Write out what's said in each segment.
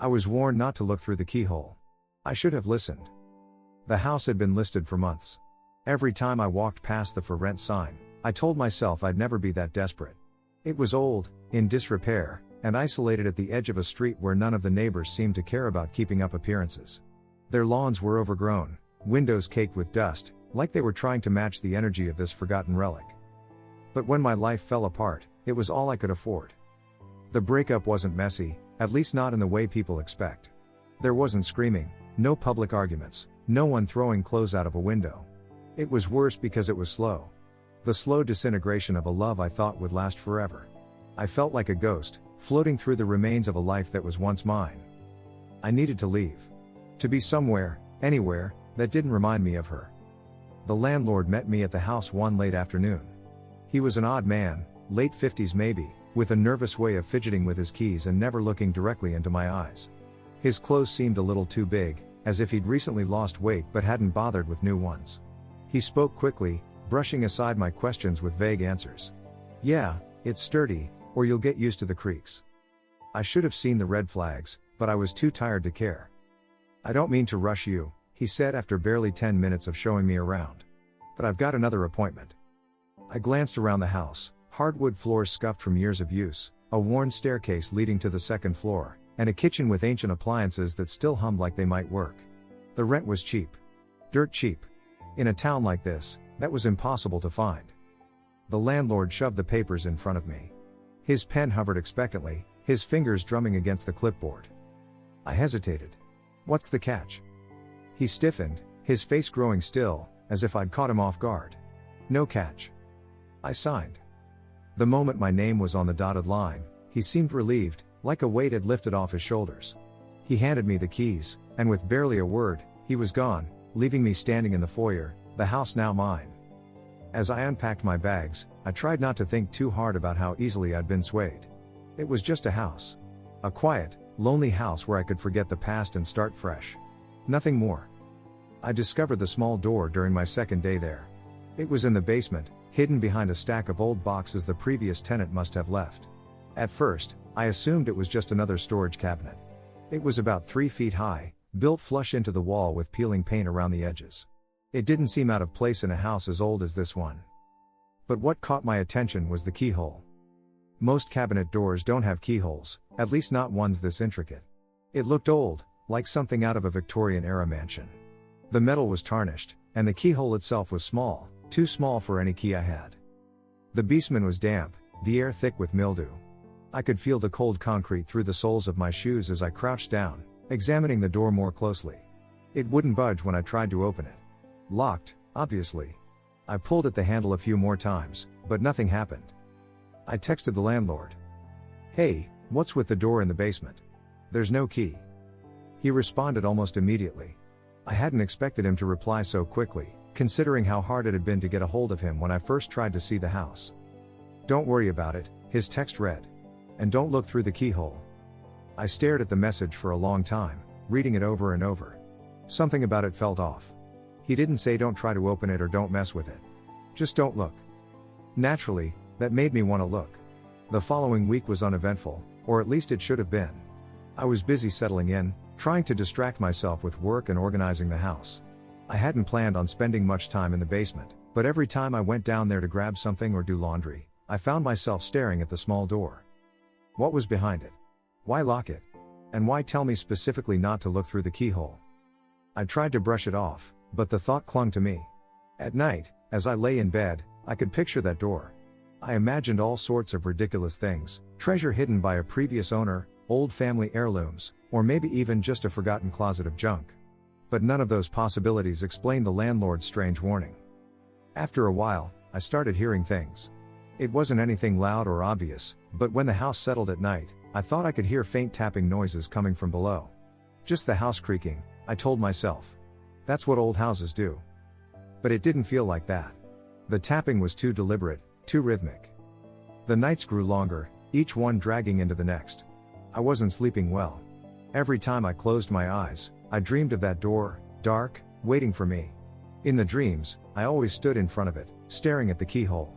I was warned not to look through the keyhole. I should have listened. The house had been listed for months. Every time I walked past the for rent sign, I told myself I'd never be that desperate. It was old, in disrepair, and isolated at the edge of a street where none of the neighbors seemed to care about keeping up appearances. Their lawns were overgrown, windows caked with dust, like they were trying to match the energy of this forgotten relic. But when my life fell apart, it was all I could afford. The breakup wasn't messy, at least not in the way people expect. There wasn't screaming, no public arguments, no one throwing clothes out of a window. It was worse because it was slow. The slow disintegration of a love I thought would last forever. I felt like a ghost, floating through the remains of a life that was once mine. I needed to leave. To be somewhere, anywhere, that didn't remind me of her. The landlord met me at the house one late afternoon. He was an odd man, late 50s maybe, with a nervous way of fidgeting with his keys and never looking directly into my eyes. His clothes seemed a little too big, as if he'd recently lost weight but hadn't bothered with new ones. He spoke quickly, brushing aside my questions with vague answers. "Yeah, it's sturdy, or you'll get used to the creaks." I should have seen the red flags, but I was too tired to care. "I don't mean to rush you," he said after barely 10 minutes of showing me around. "But I've got another appointment." I glanced around the house, hardwood floors scuffed from years of use, a worn staircase leading to the second floor, and a kitchen with ancient appliances that still hummed like they might work. The rent was cheap. Dirt cheap. In a town like this, that was impossible to find. The landlord shoved the papers in front of me. His pen hovered expectantly, his fingers drumming against the clipboard. I hesitated. "What's the catch?" He stiffened, his face growing still, as if I'd caught him off guard. "No catch." I signed. The moment my name was on the dotted line, he seemed relieved, like a weight had lifted off his shoulders. He handed me the keys, and with barely a word, he was gone, leaving me standing in the foyer, the house now mine. As I unpacked my bags, I tried not to think too hard about how easily I'd been swayed. It was just a house. A quiet, lonely house where I could forget the past and start fresh. Nothing more. I discovered the small door during my second day there. It was in the basement, hidden behind a stack of old boxes the previous tenant must have left. At first, I assumed it was just another storage cabinet. It was about 3 feet high, built flush into the wall with peeling paint around the edges. It didn't seem out of place in a house as old as this one. But what caught my attention was the keyhole. Most cabinet doors don't have keyholes, at least not ones this intricate. It looked old, like something out of a Victorian-era mansion. The metal was tarnished, and the keyhole itself was small, too small for any key I had. The basement was damp, the air thick with mildew. I could feel the cold concrete through the soles of my shoes as I crouched down, examining the door more closely. It wouldn't budge when I tried to open it. Locked, obviously. I pulled at the handle a few more times, but nothing happened. I texted the landlord. "Hey, what's with the door in the basement? There's no key." He responded almost immediately. I hadn't expected him to reply so quickly, considering how hard it had been to get a hold of him when I first tried to see the house. "Don't worry about it," his text read. "And don't look through the keyhole." I stared at the message for a long time, reading it over and over. Something about it felt off. He didn't say don't try to open it or don't mess with it. Just don't look. Naturally, that made me want to look. The following week was uneventful, or at least it should have been. I was busy settling in, trying to distract myself with work and organizing the house. I hadn't planned on spending much time in the basement, but every time I went down there to grab something or do laundry, I found myself staring at the small door. What was behind it? Why lock it? And why tell me specifically not to look through the keyhole? I tried to brush it off, but the thought clung to me. At night, as I lay in bed, I could picture that door. I imagined all sorts of ridiculous things, treasure hidden by a previous owner, old family heirlooms, or maybe even just a forgotten closet of junk. But none of those possibilities explained the landlord's strange warning. After a while, I started hearing things. It wasn't anything loud or obvious, but when the house settled at night, I thought I could hear faint tapping noises coming from below. Just the house creaking, I told myself. That's what old houses do. But it didn't feel like that. The tapping was too deliberate, too rhythmic. The nights grew longer, each one dragging into the next. I wasn't sleeping well. Every time I closed my eyes, I dreamed of that door, dark, waiting for me. In the dreams, I always stood in front of it, staring at the keyhole.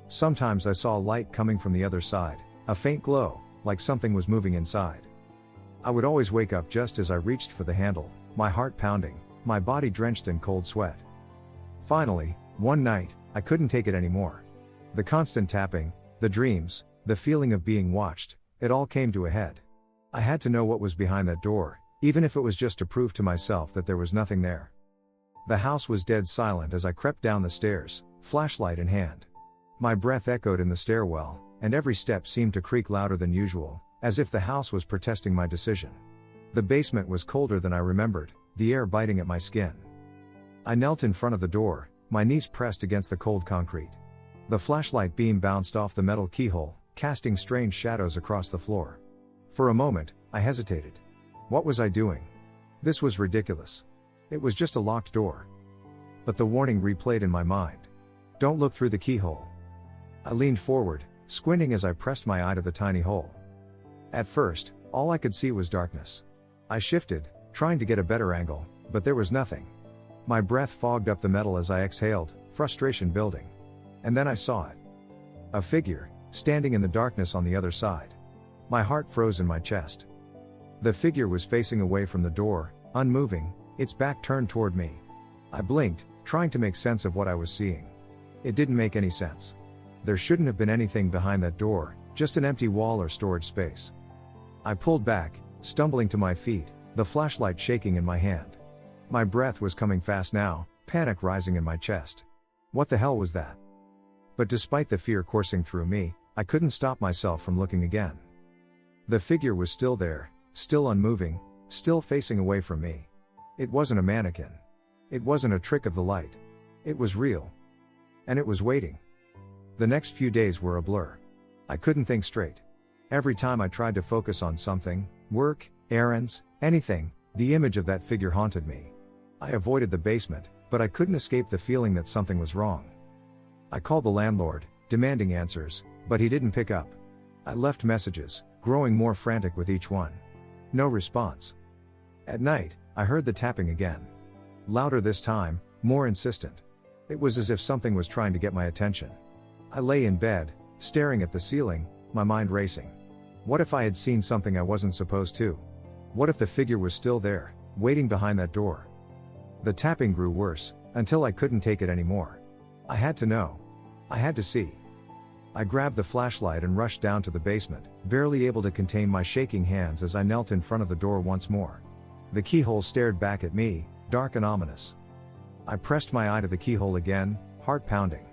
Sometimes I saw light coming from the other side, a faint glow, like something was moving inside. I would always wake up just as I reached for the handle, my heart pounding, my body drenched in cold sweat. Finally, one night, I couldn't take it anymore. The constant tapping, the dreams, the feeling of being watched, it all came to a head. I had to know what was behind that door, even if it was just to prove to myself that there was nothing there. The house was dead silent as I crept down the stairs, flashlight in hand. My breath echoed in the stairwell, and every step seemed to creak louder than usual, as if the house was protesting my decision. The basement was colder than I remembered, the air biting at my skin. I knelt in front of the door, my knees pressed against the cold concrete. The flashlight beam bounced off the metal keyhole, casting strange shadows across the floor. For a moment, I hesitated. What was I doing? This was ridiculous. It was just a locked door. But the warning replayed in my mind. Don't look through the keyhole. I leaned forward, squinting as I pressed my eye to the tiny hole. At first, all I could see was darkness. I shifted, trying to get a better angle, but there was nothing. My breath fogged up the metal as I exhaled, frustration building. And then I saw it. A figure, standing in the darkness on the other side. My heart froze in my chest. The figure was facing away from the door, unmoving, its back turned toward me. I blinked, trying to make sense of what I was seeing. It didn't make any sense. There shouldn't have been anything behind that door, just an empty wall or storage space. I pulled back, stumbling to my feet, the flashlight shaking in my hand. My breath was coming fast now, panic rising in my chest. What the hell was that? But despite the fear coursing through me, I couldn't stop myself from looking again. The figure was still there, still unmoving, still facing away from me. It wasn't a mannequin. It wasn't a trick of the light. It was real. And it was waiting. The next few days were a blur. I couldn't think straight. Every time I tried to focus on something, work, errands, anything, the image of that figure haunted me. I avoided the basement, but I couldn't escape the feeling that something was wrong. I called the landlord, demanding answers, but he didn't pick up. I left messages, growing more frantic with each one. No response. At night, I heard the tapping again. Louder this time, more insistent. It was as if something was trying to get my attention. I lay in bed, staring at the ceiling, my mind racing. What if I had seen something I wasn't supposed to? What if the figure was still there, waiting behind that door? The tapping grew worse, until I couldn't take it anymore. I had to know. I had to see. I grabbed the flashlight and rushed down to the basement, barely able to contain my shaking hands as I knelt in front of the door once more. The keyhole stared back at me, dark and ominous. I pressed my eye to the keyhole again, heart pounding.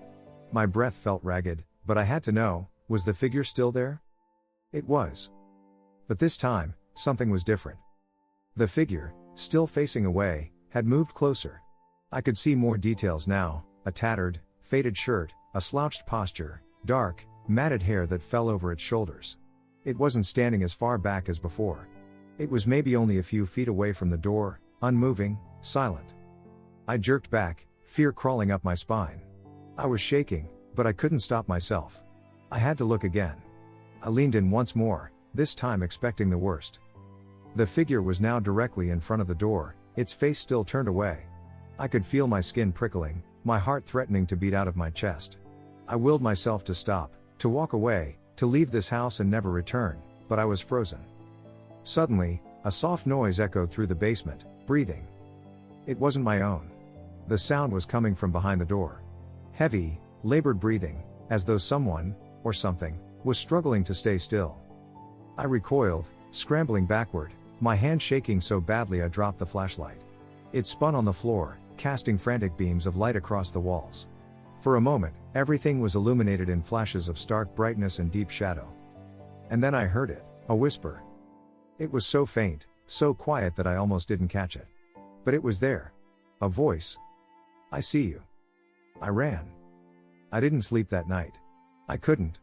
My breath felt ragged, but I had to know, was the figure still there? It was. But this time, something was different. The figure, still facing away, had moved closer. I could see more details now, a tattered, faded shirt, a slouched posture, dark, matted hair that fell over its shoulders. It wasn't standing as far back as before. It was maybe only a few feet away from the door, unmoving, silent. I jerked back, fear crawling up my spine. I was shaking, but I couldn't stop myself. I had to look again. I leaned in once more, this time expecting the worst. The figure was now directly in front of the door, its face still turned away. I could feel my skin prickling, my heart threatening to beat out of my chest. I willed myself to stop, to walk away, to leave this house and never return, but I was frozen. Suddenly, a soft noise echoed through the basement, breathing. It wasn't my own. The sound was coming from behind the door. Heavy, labored breathing, as though someone, or something, was struggling to stay still. I recoiled, scrambling backward, my hand shaking so badly I dropped the flashlight. It spun on the floor, casting frantic beams of light across the walls. For a moment, everything was illuminated in flashes of stark brightness and deep shadow. And then I heard it, a whisper. It was so faint, so quiet that I almost didn't catch it. But it was there. A voice. I see you. I ran. I didn't sleep that night. I couldn't.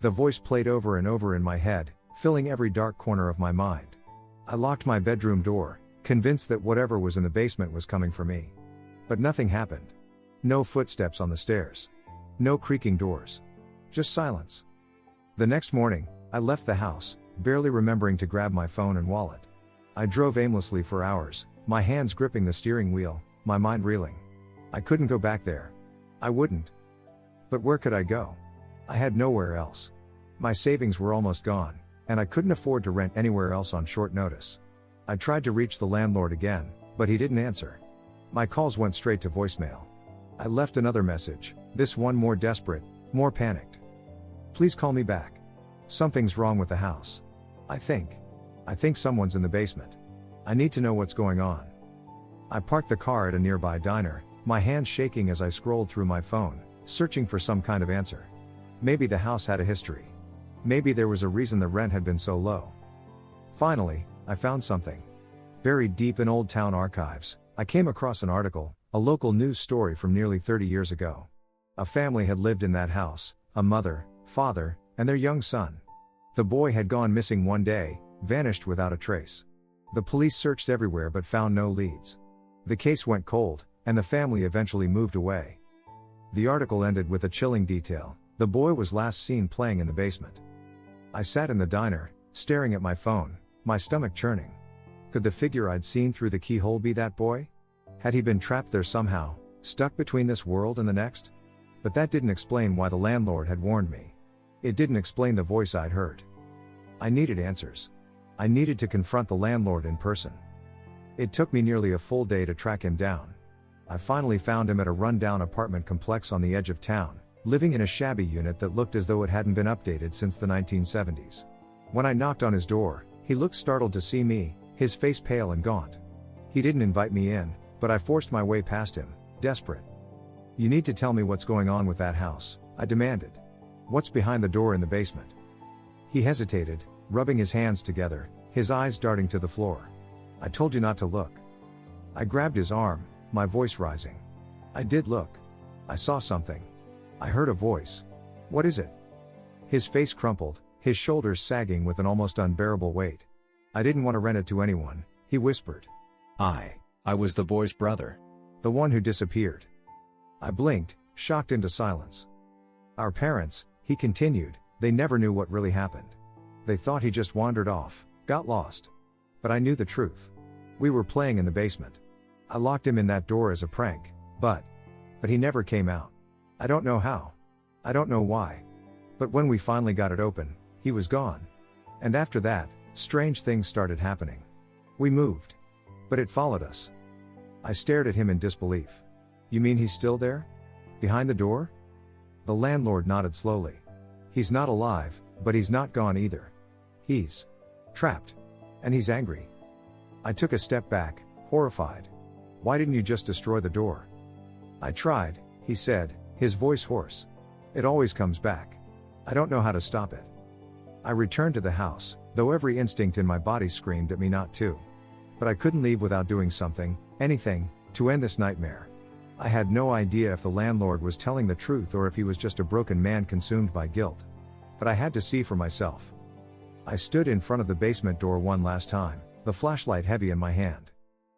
The voice played over and over in my head, filling every dark corner of my mind. I locked my bedroom door, convinced that whatever was in the basement was coming for me. But nothing happened. No footsteps on the stairs. No creaking doors. Just silence. The next morning, I left the house, barely remembering to grab my phone and wallet. I drove aimlessly for hours, my hands gripping the steering wheel, my mind reeling. I couldn't go back there. I wouldn't. But where could I go? I had nowhere else. My savings were almost gone, and I couldn't afford to rent anywhere else on short notice. I tried to reach the landlord again, but he didn't answer. My calls went straight to voicemail. I left another message, this one more desperate, more panicked. Please call me back. Something's wrong with the house. I think someone's in the basement. I need to know what's going on. I parked the car at a nearby diner, my hands shaking as I scrolled through my phone, searching for some kind of answer. Maybe the house had a history. Maybe there was a reason the rent had been so low. Finally, I found something. Buried deep in Old Town archives, I came across an article, a local news story from nearly 30 years ago. A family had lived in that house, a mother, father, and their young son. The boy had gone missing one day, vanished without a trace. The police searched everywhere but found no leads. The case went cold, and the family eventually moved away. The article ended with a chilling detail: the boy was last seen playing in the basement. I sat in the diner, staring at my phone, my stomach churning. Could the figure I'd seen through the keyhole be that boy? Had he been trapped there somehow, stuck between this world and the next? But that didn't explain why the landlord had warned me. It didn't explain the voice I'd heard. I needed answers. I needed to confront the landlord in person. It took me nearly a full day to track him down. I finally found him at a run-down apartment complex on the edge of town, living in a shabby unit that looked as though it hadn't been updated since the 1970s. When I knocked on his door, he looked startled to see me, his face pale and gaunt. He didn't invite me in, but I forced my way past him, desperate. "You need to tell me what's going on with that house," I demanded. "What's behind the door in the basement?" He hesitated, rubbing his hands together, his eyes darting to the floor. "I told you not to look." I grabbed his arm, my voice rising. I did look. I saw something. I heard a voice. "What is it?" His face crumpled, his shoulders sagging with an almost unbearable weight. "I didn't want to rent it to anyone," he whispered. I was the boy's brother. The one who disappeared." I blinked, shocked into silence. "Our parents," he continued, "they never knew what really happened. They thought he just wandered off, got lost. But I knew the truth. We were playing in the basement. I locked him in that door as a prank, but he never came out. I don't know how. I don't know why. But when we finally got it open, he was gone. And after that, strange things started happening. We moved. But it followed us." I stared at him in disbelief. "You mean he's still there? Behind the door?" The landlord nodded slowly. "He's not alive, but he's not gone either. He's trapped. And he's angry." I took a step back, horrified. "Why didn't you just destroy the door?" "I tried," he said, his voice hoarse. "It always comes back. I don't know how to stop it." I returned to the house, though every instinct in my body screamed at me not to. But I couldn't leave without doing something, anything, to end this nightmare. I had no idea if the landlord was telling the truth or if he was just a broken man consumed by guilt. But I had to see for myself. I stood in front of the basement door one last time, the flashlight heavy in my hand.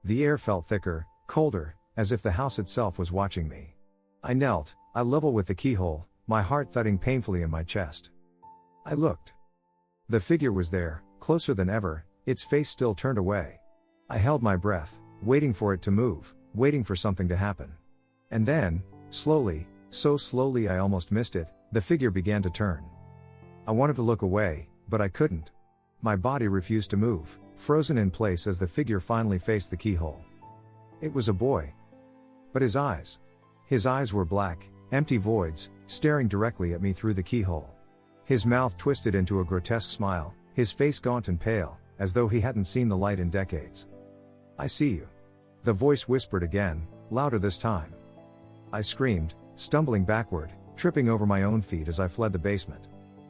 The air felt thicker, colder, as if the house itself was watching me. I knelt, eye level with the keyhole, my heart thudding painfully in my chest. I looked. The figure was there, closer than ever, its face still turned away. I held my breath, waiting for it to move, waiting for something to happen. And then, slowly, so slowly I almost missed it, the figure began to turn. I wanted to look away, but I couldn't. My body refused to move, frozen in place as the figure finally faced the keyhole. It was a boy. But his eyes were black, empty voids, staring directly at me through the keyhole. His mouth twisted into a grotesque smile, his face gaunt and pale, as though he hadn't seen the light in decades. "I see you." The voice whispered again, louder this time. I screamed, stumbling backward, tripping over my own feet as I fled the basement.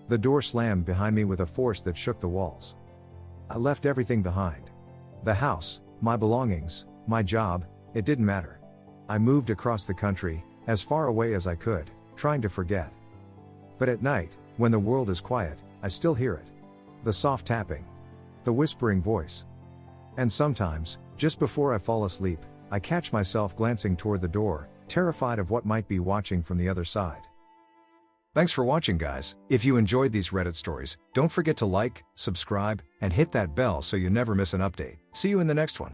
The door slammed behind me with a force that shook the walls. I left everything behind. The house, my belongings, my job, it didn't matter. I moved across the country, as far away as I could, trying to forget. But at night, when the world is quiet, I still hear it. The soft tapping. The whispering voice. And sometimes, just before I fall asleep, I catch myself glancing toward the door, terrified of what might be watching from the other side. Thanks for watching, guys. If you enjoyed these Reddit stories, don't forget to like, subscribe, and hit that bell so you never miss an update. See you in the next one.